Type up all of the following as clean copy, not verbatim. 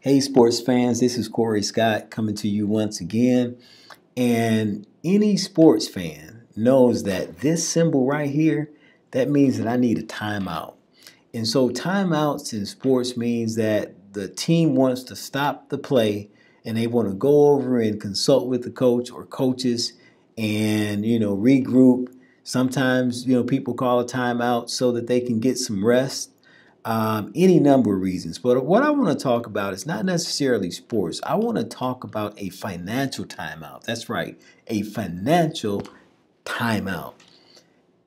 Hey, sports fans, this is Corey Scott coming to you once again. And any sports fan knows that this symbol right here, that means that I need a timeout. And so timeouts in sports means that the team wants to stop the play and they want to go over and consult with the coach or coaches and, regroup. Sometimes, people call a timeout so that they can get some rest. Any number of reasons. But what I want to talk about is not necessarily sports. I want to talk about a financial timeout. That's right, a financial timeout.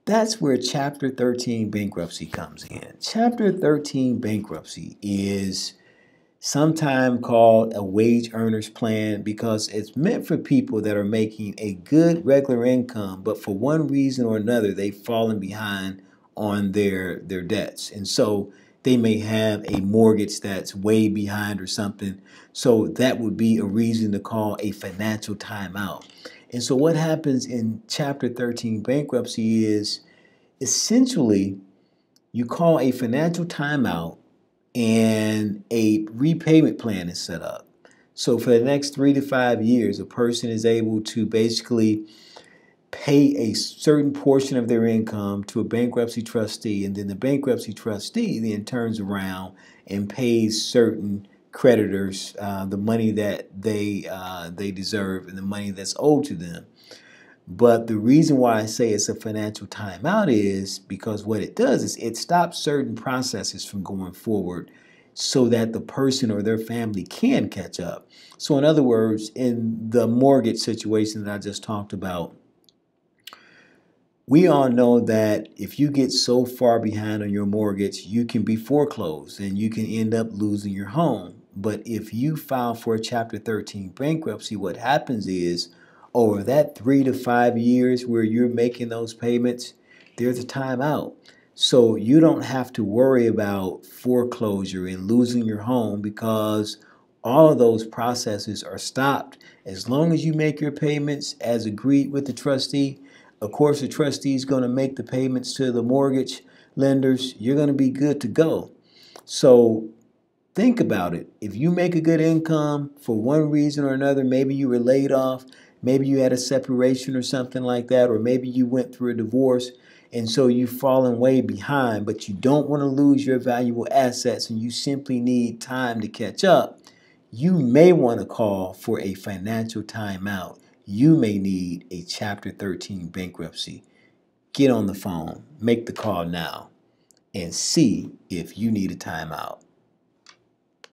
That's where Chapter 13 bankruptcy comes in. Chapter 13 bankruptcy is sometimes called a wage earners plan because it's meant for people that are making a good regular income, but for one reason or another, they've fallen behind on their debts. And so they may have a mortgage that's way behind or something. So that would be a reason to call a financial timeout. And so what happens in Chapter 13 bankruptcy is essentially you call a financial timeout and a repayment plan is set up. So for the next 3 to 5 years, a person is able to basically pay a certain portion of their income to a bankruptcy trustee, and then the bankruptcy trustee then turns around and pays certain creditors the money that they deserve and the money that's owed to them. But the reason why I say it's a financial timeout is because what it does is it stops certain processes from going forward so that the person or their family can catch up. So in other words, in the mortgage situation that I just talked about, we all know that if you get so far behind on your mortgage, you can be foreclosed and you can end up losing your home. But if you file for a Chapter 13 bankruptcy, what happens is over that 3 to 5 years where you're making those payments, there's a timeout. So you don't have to worry about foreclosure and losing your home because all of those processes are stopped. As long as you make your payments as agreed with the trustee, of course, the trustee is going to make the payments to the mortgage lenders. You're going to be good to go. So think about it. If you make a good income for one reason or another, maybe you were laid off, maybe you had a separation or something like that, or maybe you went through a divorce, and so you've fallen way behind, but you don't want to lose your valuable assets and you simply need time to catch up, you may want to call for a financial timeout. You may need a Chapter 13 bankruptcy. Get on the phone, make the call now, and see if you need a timeout.